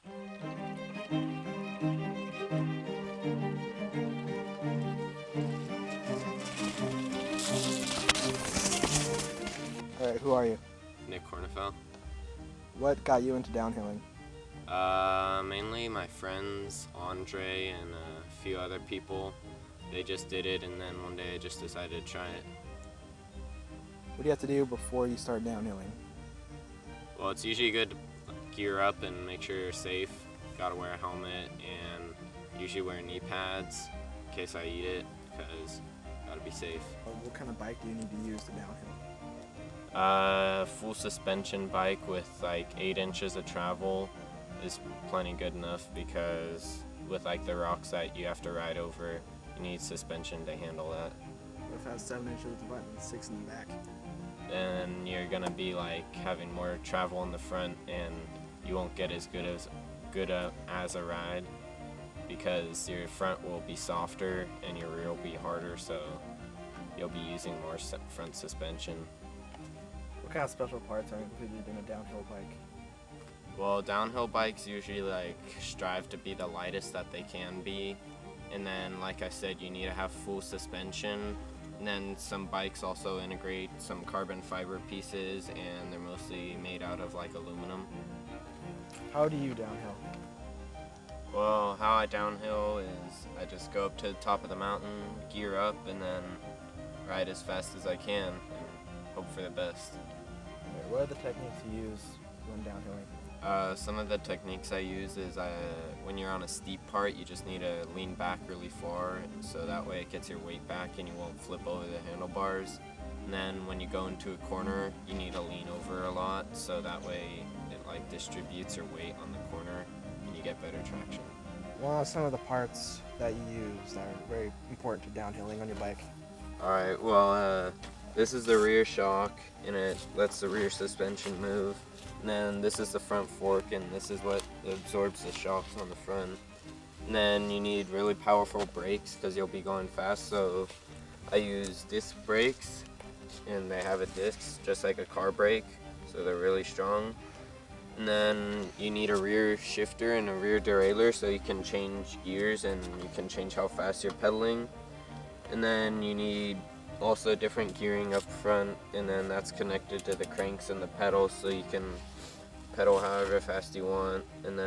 All right, who are you? Nick Cornefel. What got you into downhilling? Mainly my friends, Andre and a few other people. They just did it, and then one day I just decided to try it. What do you have to do before you start downhilling? Well, it's usually good to gear up and make sure you're safe. Gotta wear a helmet and usually wear knee pads in case I eat it, because gotta be safe. What kind of bike do you need to use to downhill? Full suspension bike with like 8 inches of travel is plenty good enough, because with like the rocks that you have to ride over, you need suspension to handle that. What if it has 7 inches at the front and 6 in the back? And you're gonna be like having more travel in the front, and you won't get as good as a ride, because your front will be softer and your rear will be harder, so you'll be using more front suspension. What kind of special parts are included in a downhill bike? Well, downhill bikes usually like strive to be the lightest that they can be, and then like I said, you need to have full suspension. And then some bikes also integrate some carbon fiber pieces, and they're mostly made out of like aluminum. How do you downhill? Well, how I downhill is I just go up to the top of the mountain, gear up, and then ride as fast as I can and hope for the best. What are the techniques you use when downhilling? Some of the techniques I use is when you're on a steep part, you just need to lean back really far, so that way it gets your weight back and you won't flip over the handlebars. And then when you go into a corner, you need to lean over a lot, so that way it like distributes your weight on the corner and you get better traction. What are some of the parts that you use that are very important to downhilling on your bike? Alright, well, this is the rear shock, and it lets the rear suspension move. And then this is the front fork, and this is what absorbs the shocks on the front. And then you need really powerful brakes because you'll be going fast, so I use disc brakes, and they have a disc just like a car brake, so they're really strong. And then you need a rear shifter and a rear derailleur so you can change gears and you can change how fast you're pedaling. And then you need also different gearing up front, and then that's connected to the cranks and the pedals, so you can pedal however fast you want. And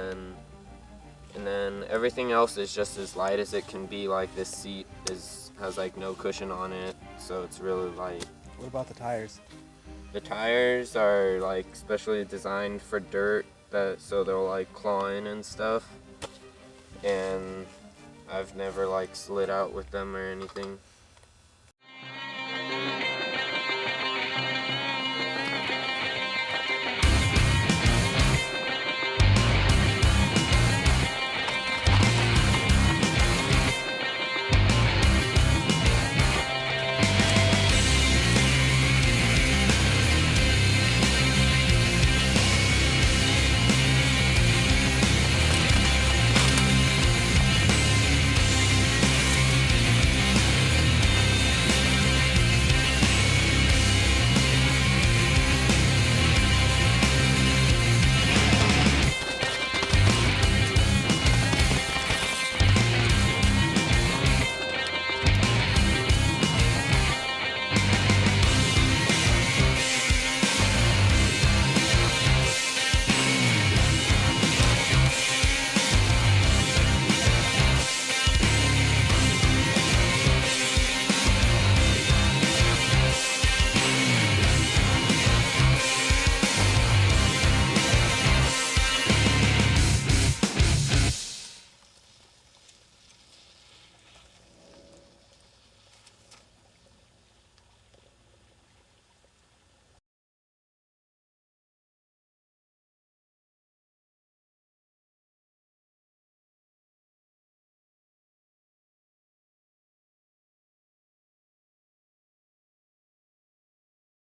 then everything else is just as light as it can be. Like this seat has like no cushion on it, so it's really light. What about the tires? The tires are like specially designed for dirt, so they'll like claw in and stuff, and I've never like slid out with them or anything.